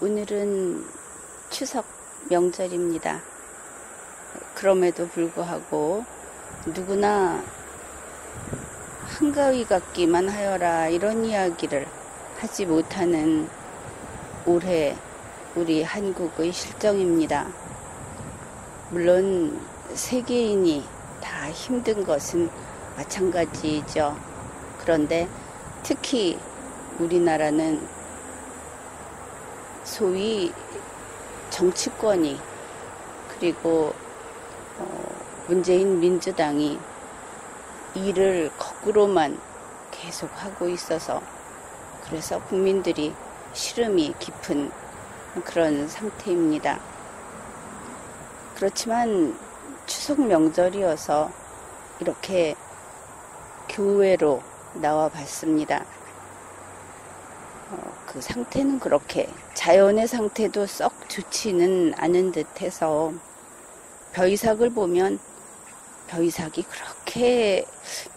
오늘은 추석 명절입니다. 그럼에도 불구하고 누구나 한가위 같기만 하여라 이런 이야기를 하지 못하는 올해 우리 한국의 실정입니다. 물론 세계인이 다 힘든 것은 마찬가지죠. 그런데 특히 우리나라는 소위 정치권이 그리고 문재인 민주당이 일을 거꾸로만 계속 하고 있어서 그래서 국민들이 시름이 깊은 그런 상태입니다. 그렇지만 추석 명절이어서 이렇게 교회로 나와 봤습니다. 그 상태는 그렇게 자연의 상태도 썩 좋지는 않은 듯해서 벼이삭을 보면 벼이삭이 그렇게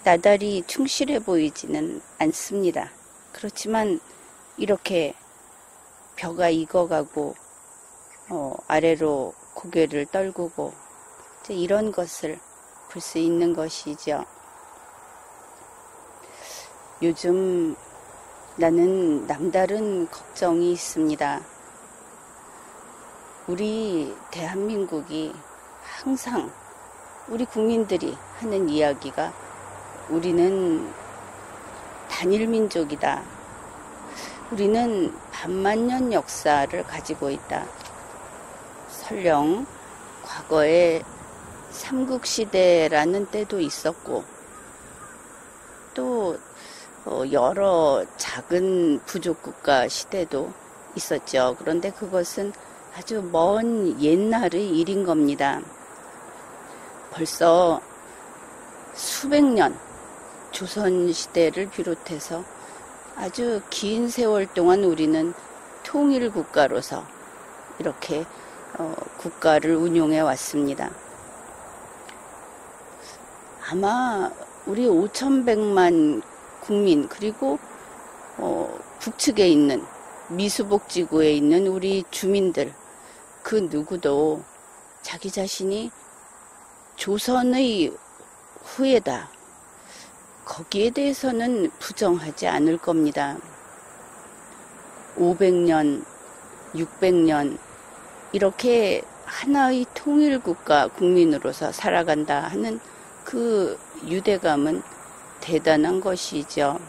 나달이 충실해 보이지는 않습니다. 그렇지만 이렇게 벼가 익어가고 아래로 고개를 떨구고 이제 이런 것을 볼 수 있는 것이죠. 요즘 나는 남다른 걱정이 있습니다. 우리 대한민국이 항상 우리 국민들이 하는 이야기가 우리는 단일민족이다. 우리는 반만년 역사를 가지고 있다. 설령 과거에 삼국시대라는 때도 있었고 또 여러 작은 부족국가 시대도 있었죠. 그런데 그것은 아주 먼 옛날의 일인 겁니다. 벌써 수백 년 조선시대를 비롯해서 아주 긴 세월 동안 우리는 통일국가로서 이렇게 국가를 운용해 왔습니다. 아마 우리 5,100만 국민 그리고 북측에 있는 미수복지구에 있는 우리 주민들 그 누구도 자기 자신이 조선의 후예다. 거기에 대해서는 부정하지 않을 겁니다. 500년, 600년 이렇게 하나의 통일국가 국민으로서 살아간다 하는 그 유대감은 대단한 것이죠.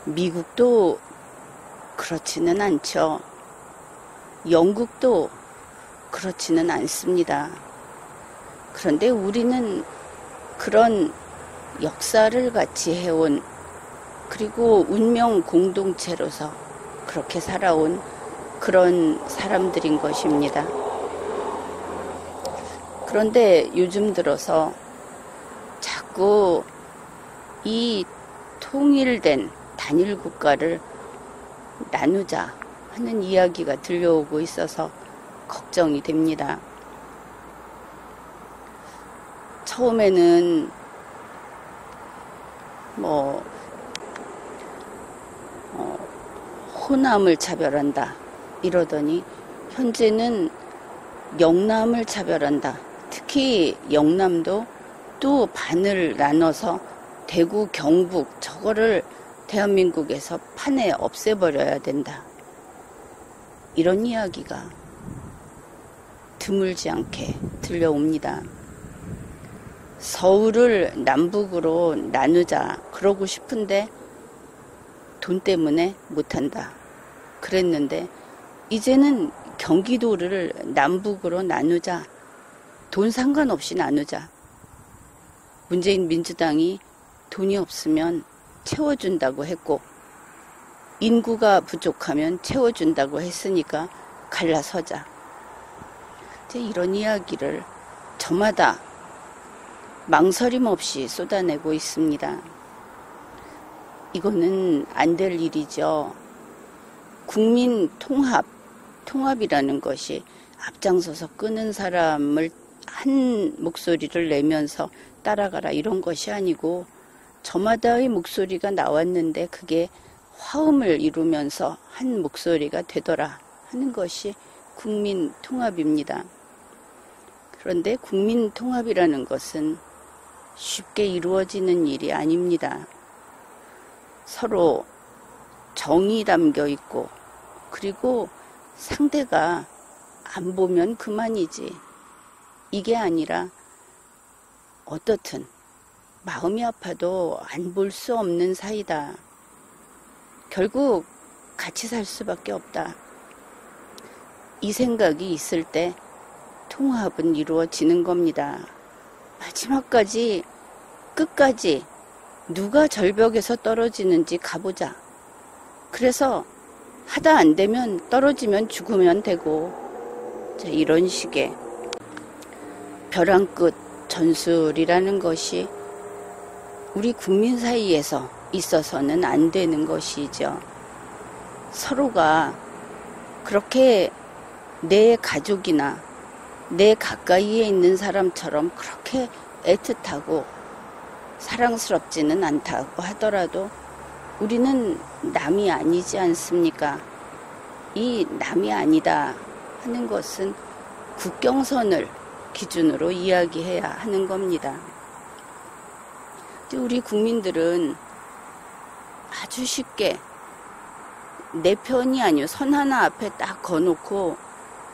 미국도 그렇지는 않죠. 영국도 그렇지는 않습니다. 그런데 우리는 그런 역사를 같이 해온 그리고 운명 공동체로서 그렇게 살아온 그런 사람들인 것입니다. 그런데 요즘 들어서 자꾸 이 통일된 단일 국가를 나누자 하는 이야기가 들려오고 있어서 걱정이 됩니다. 처음에는 호남을 차별한다 이러더니 현재는 영남을 차별한다. 특히 영남도 또 반을 나눠서 대구, 경북 저거를 대한민국에서 판에 없애버려야 된다. 이런 이야기가 드물지 않게 들려옵니다. 서울을 남북으로 나누자 그러고 싶은데 돈 때문에 못한다. 그랬는데 이제는 경기도를 남북으로 나누자. 돈 상관없이 나누자. 문재인 민주당이 돈이 없으면 채워준다고 했고 인구가 부족하면 채워준다고 했으니까 갈라서자. 이제 이런 이야기를 저마다 망설임 없이 쏟아내고 있습니다. 이거는 안 될 일이죠. 국민 통합이라는 것이 앞장서서 끄는 사람을 한 목소리를 내면서 따라가라 이런 것이 아니고 저마다의 목소리가 나왔는데 그게 화음을 이루면서 한 목소리가 되더라 하는 것이 국민 통합입니다. 그런데 국민 통합이라는 것은 쉽게 이루어지는 일이 아닙니다. 서로 정이 담겨 있고, 그리고 상대가 안 보면 그만이지, 이게 아니라 어떻든 마음이 아파도 안 볼 수 없는 사이다. 결국 같이 살 수밖에 없다. 이 생각이 있을 때 통합은 이루어지는 겁니다. 마지막까지, 끝까지 누가 절벽에서 떨어지는지 가보자. 그래서 하다 안 되면 떨어지면 죽으면 되고, 자, 이런 식의 벼랑 끝 전술이라는 것이 우리 국민 사이에서 있어서는 안 되는 것이죠. 서로가 그렇게 내 가족이나 내 가까이에 있는 사람처럼 그렇게 애틋하고 사랑스럽지는 않다고 하더라도 우리는 남이 아니지 않습니까? 이 남이 아니다 하는 것은 국경선을 기준으로 이야기해야 하는 겁니다. 우리 국민들은 아주 쉽게 내 편이 아니요, 선 하나 앞에 딱 거놓고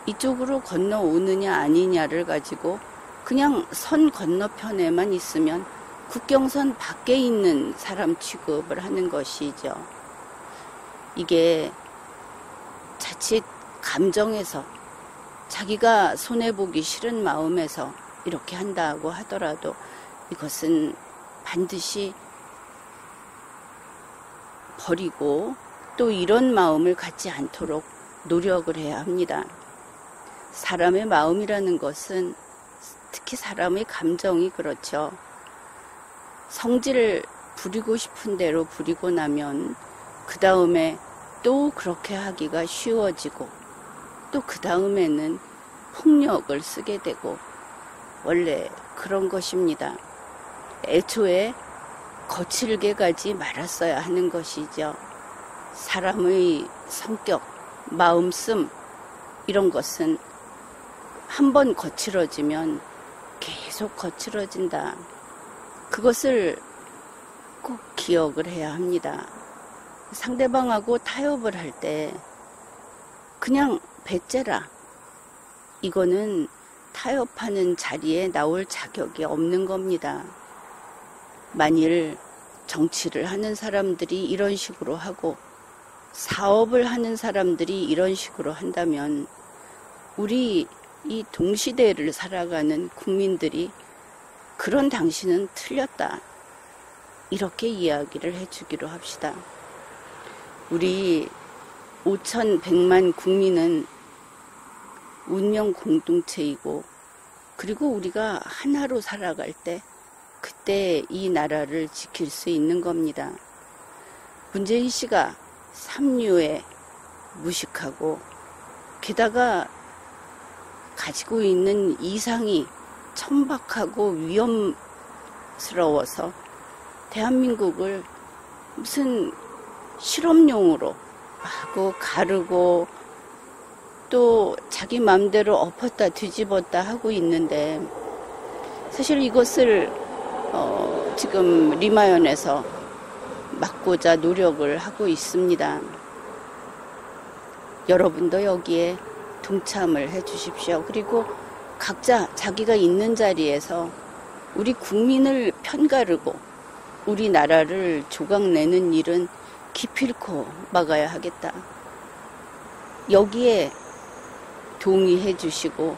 이쪽으로 건너오느냐 아니냐를 가지고 그냥 선 건너편에만 있으면 국경선 밖에 있는 사람 취급을 하는 것이죠. 이게 자칫 감정에서, 자기가 손해보기 싫은 마음에서 이렇게 한다고 하더라도 이것은 반드시 버리고 또 이런 마음을 갖지 않도록 노력을 해야 합니다. 사람의 마음이라는 것은, 특히 사람의 감정이 그렇죠. 성질을 부리고 싶은 대로 부리고 나면 그 다음에 또 그렇게 하기가 쉬워지고, 또 그 다음에는 폭력을 쓰게 되고, 원래 그런 것입니다. 애초에 거칠게 가지 말았어야 하는 것이죠. 사람의 성격, 마음씀, 이런 것은 한번 거칠어지면 계속 거칠어진다. 그것을 꼭 기억을 해야 합니다. 상대방하고 타협을 할 때 그냥 배째라, 이거는 타협하는 자리에 나올 자격이 없는 겁니다. 만일 정치를 하는 사람들이 이런 식으로 하고 사업을 하는 사람들이 이런 식으로 한다면 우리 이 동시대를 살아가는 국민들이 그런 당신은 틀렸다, 이렇게 이야기를 해주기로 합시다. 우리 5,100만 국민은 운명 공동체이고, 그리고 우리가 하나로 살아갈 때 그때 이 나라를 지킬 수 있는 겁니다. 문재인 씨가 삼류에 무식하고, 게다가 가지고 있는 이상이 천박하고 위험스러워서 대한민국을 무슨 실험용으로 하고 가르고 또 자기 마음대로 엎었다 뒤집었다 하고 있는데, 사실 이것을 지금 리마연에서 막고자 노력을 하고 있습니다. 여러분도 여기에 동참을 해 주십시오. 그리고 각자 자기가 있는 자리에서 우리 국민을 편가르고 우리나라를 조각내는 일은 기필코 막아야 하겠다. 여기에 동의해 주시고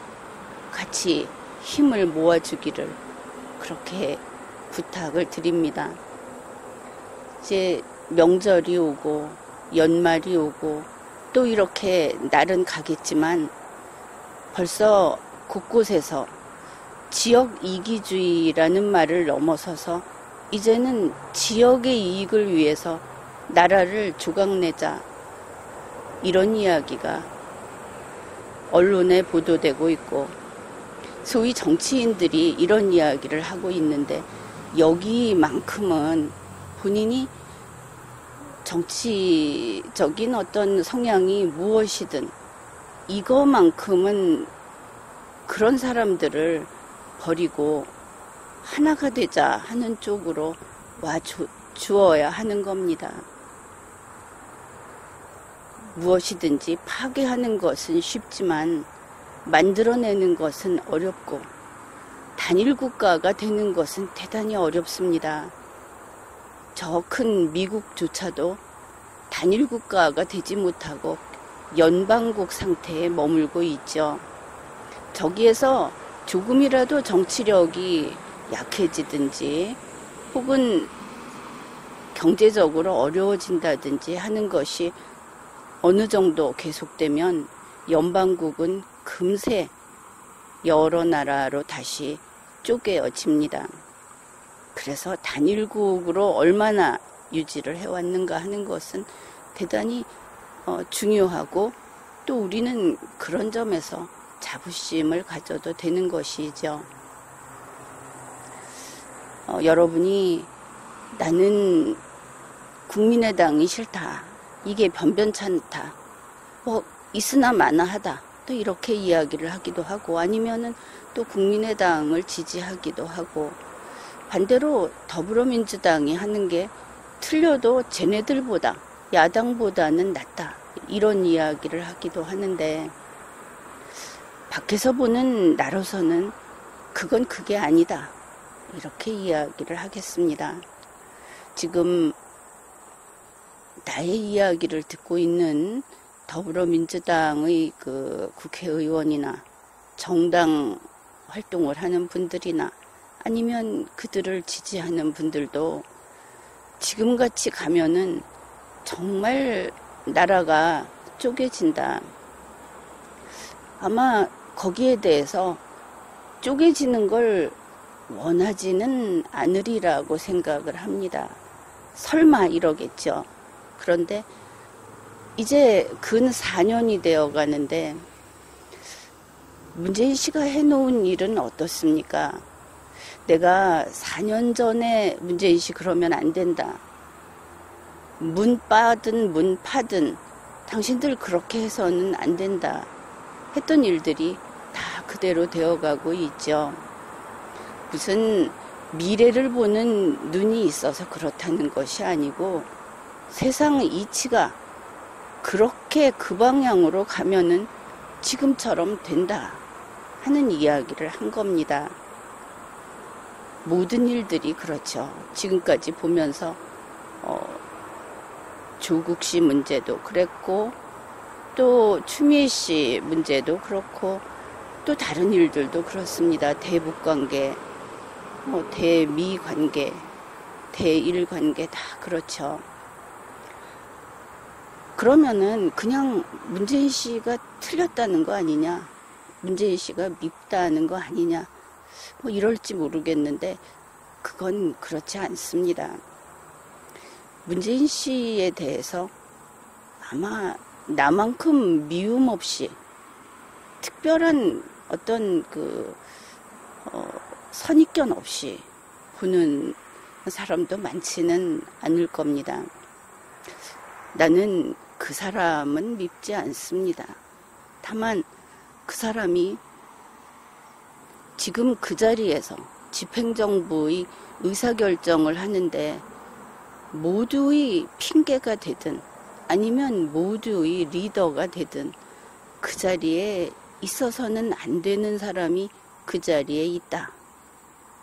같이 힘을 모아주기를 그렇게 부탁을 드립니다. 이제 명절이 오고 연말이 오고 또 이렇게 날은 가겠지만 벌써 곳곳에서 지역 이기주의라는 말을 넘어서서 이제는 지역의 이익을 위해서 나라를 조각내자, 이런 이야기가 언론에 보도되고 있고 소위 정치인들이 이런 이야기를 하고 있는데, 여기만큼은 본인이 정치적인 어떤 성향이 무엇이든 이거만큼은 그런 사람들을 버리고 하나가 되자 하는 쪽으로 와 주어야 하는 겁니다. 무엇이든지 파괴하는 것은 쉽지만 만들어내는 것은 어렵고 단일 국가가 되는 것은 대단히 어렵습니다. 저 큰 미국조차도 단일 국가가 되지 못하고 연방국 상태에 머물고 있죠. 저기에서 조금이라도 정치력이 약해지든지 혹은 경제적으로 어려워진다든지 하는 것이 어느 정도 계속되면 연방국은 금세 여러 나라로 다시 쪼개어집니다. 그래서 단일국으로 얼마나 유지를 해왔는가 하는 것은 대단히 중요하고 또 우리는 그런 점에서 자부심을 가져도 되는 것이죠. 여러분이 나는 국민의당이 싫다. 이게 변변찮다. 있으나 마나하다. 또 이렇게 이야기를 하기도 하고 아니면은 또 국민의당을 지지하기도 하고 반대로 더불어민주당이 하는 게 틀려도 쟤네들보다 야당보다는 낫다. 이런 이야기를 하기도 하는데 밖에서 보는 나로서는 그건 그게 아니다. 이렇게 이야기를 하겠습니다. 지금 나의 이야기를 듣고 있는 더불어민주당의 그 국회의원이나 정당 활동을 하는 분들이나 아니면 그들을 지지하는 분들도 지금같이 가면은 정말 나라가 쪼개진다. 아마 거기에 대해서 쪼개지는 걸 원하지는 않으리라고 생각을 합니다. 설마 이러겠죠. 그런데 이제 근 4년이 되어 가는데 문재인 씨가 해놓은 일은 어떻습니까? 내가 4년 전에 문재인 씨 그러면 안 된다. 문 빠든 문 파든 당신들 그렇게 해서는 안 된다. 했던 일들이 다 그대로 되어가고 있죠. 무슨 미래를 보는 눈이 있어서 그렇다는 것이 아니고 세상 이치가 그렇게 그 방향으로 가면은 지금처럼 된다 하는 이야기를 한 겁니다. 모든 일들이 그렇죠. 지금까지 보면서 조국 씨 문제도 그랬고 또 추미애 씨 문제도 그렇고 또 다른 일들도 그렇습니다. 대북 관계, 대미 관계, 대일 관계 다 그렇죠. 그러면은 그냥 문재인 씨가 틀렸다는 거 아니냐, 문재인 씨가 밉다는 거 아니냐, 이럴지 모르겠는데 그건 그렇지 않습니다. 문재인 씨에 대해서 아마 나만큼 미움 없이 특별한 어떤 선입견 없이 보는 사람도 많지는 않을 겁니다. 나는 그 사람은 밉지 않습니다. 다만 그 사람이 지금 그 자리에서 집행정부의 의사결정을 하는데 모두의 핑계가 되든 아니면 모두의 리더가 되든 그 자리에 있어서는 안 되는 사람이 그 자리에 있다.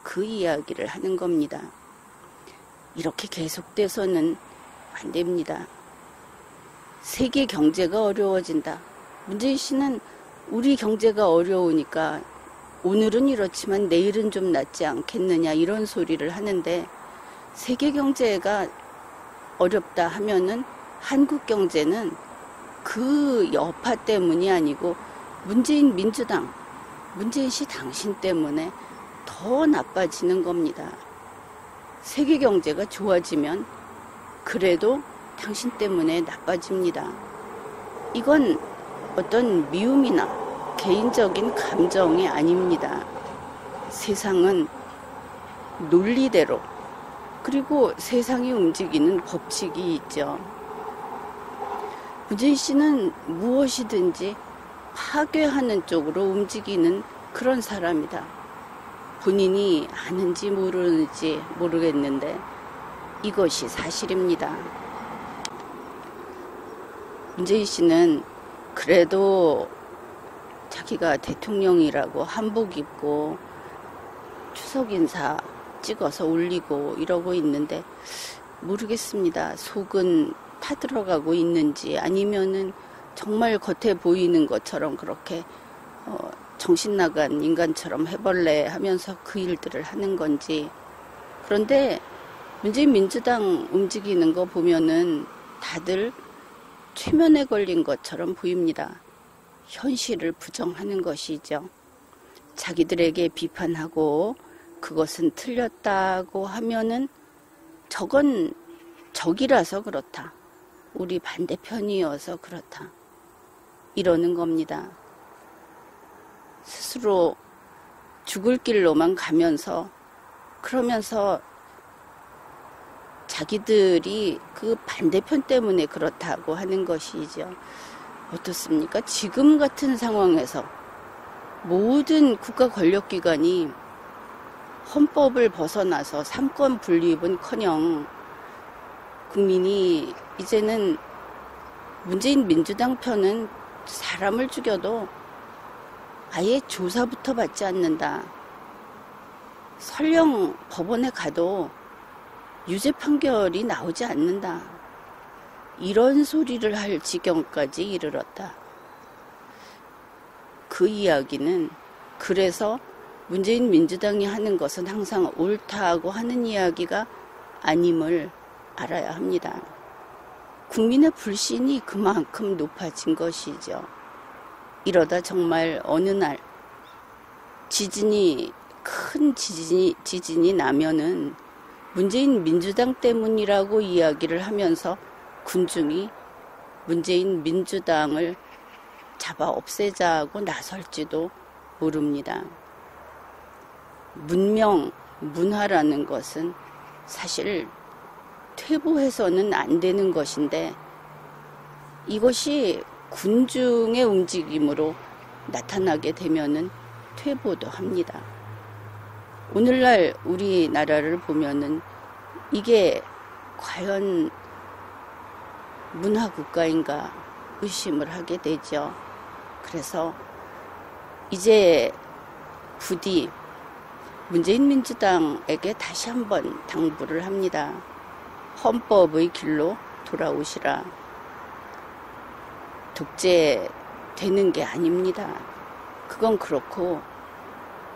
그 이야기를 하는 겁니다. 이렇게 계속돼서는 안 됩니다. 세계 경제가 어려워진다. 문재인 씨는 우리 경제가 어려우니까 오늘은 이렇지만 내일은 좀 낫지 않겠느냐 이런 소리를 하는데 세계 경제가 어렵다 하면은 한국 경제는 그 여파 때문이 아니고 문재인 민주당, 문재인 씨 당신 때문에 더 나빠지는 겁니다. 세계 경제가 좋아지면 그래도 당신 때문에 나빠집니다. 이건 어떤 미움이나 개인적인 감정이 아닙니다. 세상은 논리대로 그리고 세상이 움직이는 법칙이 있죠. 문재인 씨는 무엇이든지 파괴하는 쪽으로 움직이는 그런 사람이다. 본인이 아는지 모르는지 모르겠는데 이것이 사실입니다. 문재인 씨는 그래도 자기가 대통령이라고 한복 입고 추석 인사 찍어서 올리고 이러고 있는데 모르겠습니다. 속은 타들어가고 있는지 아니면은 정말 겉에 보이는 것처럼 그렇게 정신 나간 인간처럼 해벌레 하면서 그 일들을 하는 건지. 그런데 문재인 민주당 움직이는 거 보면은 다들 최면에 걸린 것처럼 보입니다. 현실을 부정하는 것이죠. 자기들에게 비판하고 그것은 틀렸다고 하면은 저건 적이라서 그렇다. 우리 반대편이어서 그렇다. 이러는 겁니다. 스스로 죽을 길로만 가면서 그러면서 자기들이 그 반대편 때문에 그렇다고 하는 것이죠. 어떻습니까? 지금 같은 상황에서 모든 국가 권력기관이 헌법을 벗어나서 삼권 분립은커녕 국민이 이제는 문재인 민주당 편은 사람을 죽여도 아예 조사부터 받지 않는다. 설령 법원에 가도 유죄 판결이 나오지 않는다. 이런 소리를 할 지경까지 이르렀다. 그 이야기는 그래서 문재인 민주당이 하는 것은 항상 옳다고 하는 이야기가 아님을 알아야 합니다. 국민의 불신이 그만큼 높아진 것이죠. 이러다 정말 어느 날 큰 지진이 나면은 문재인 민주당 때문이라고 이야기를 하면서 군중이 문재인 민주당을 잡아 없애자고 나설지도 모릅니다. 문명, 문화라는 것은 사실 퇴보해서는 안 되는 것인데 이것이 군중의 움직임으로 나타나게 되면은 퇴보도 합니다. 오늘날 우리나라를 보면은 이게 과연 문화국가인가 의심을 하게 되죠. 그래서 이제 부디 문재인 민주당에게 다시 한번 당부를 합니다. 헌법의 길로 돌아오시라. 독재되는 게 아닙니다. 그건 그렇고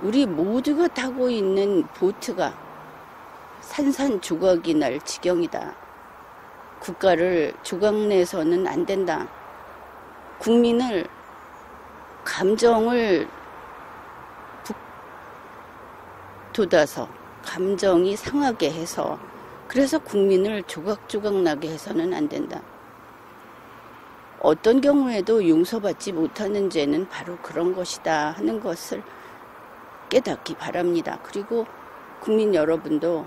우리 모두가 타고 있는 보트가 산산조각이 날 지경이다. 국가를 조각내서는 안 된다. 국민을 감정을 돋아서 감정이 상하게 해서 그래서 국민을 조각조각 나게 해서는 안 된다. 어떤 경우에도 용서받지 못하는 죄는 바로 그런 것이다 하는 것을 깨닫기 바랍니다. 그리고 국민 여러분도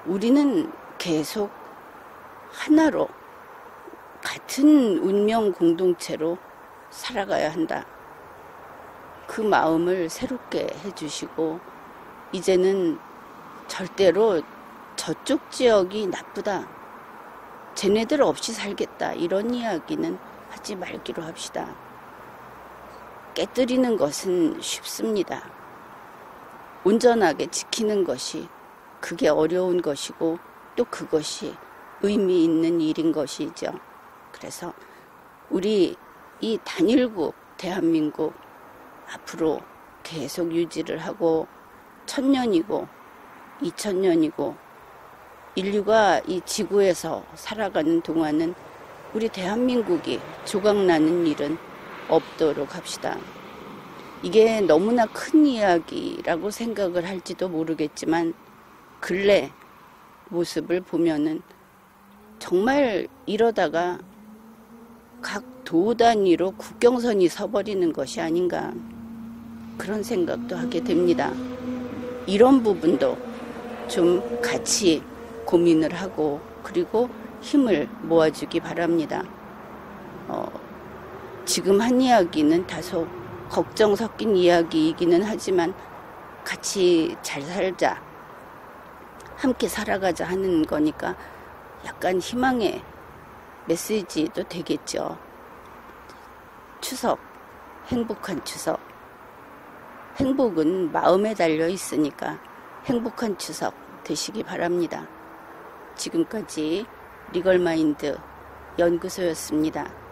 우리는 계속 하나로 같은 운명 공동체로 살아가야 한다. 그 마음을 새롭게 해주시고 이제는 절대로 저쪽 지역이 나쁘다. 쟤네들 없이 살겠다. 이런 이야기는 하지 말기로 합시다. 깨뜨리는 것은 쉽습니다. 온전하게 지키는 것이 그게 어려운 것이고 또 그것이 의미 있는 일인 것이죠. 그래서 우리 이 단일국 대한민국 앞으로 계속 유지를 하고 1000년이고 2000년이고 인류가 이 지구에서 살아가는 동안은 우리 대한민국이 조각나는 일은 없도록 합시다. 이게 너무나 큰 이야기라고 생각을 할지도 모르겠지만 근래 모습을 보면은 정말 이러다가 각 도 단위로 국경선이 서버리는 것이 아닌가 그런 생각도 하게 됩니다. 이런 부분도 좀 같이 고민을 하고 그리고 힘을 모아주기 바랍니다. 지금 한 이야기는 다소 걱정 섞인 이야기이기는 하지만 같이 잘 살자, 함께 살아가자 하는 거니까 약간 희망의 메시지도 되겠죠. 추석, 행복한 추석. 행복은 마음에 달려 있으니까 행복한 추석 되시기 바랍니다. 지금까지 리걸마인드 연구소였습니다.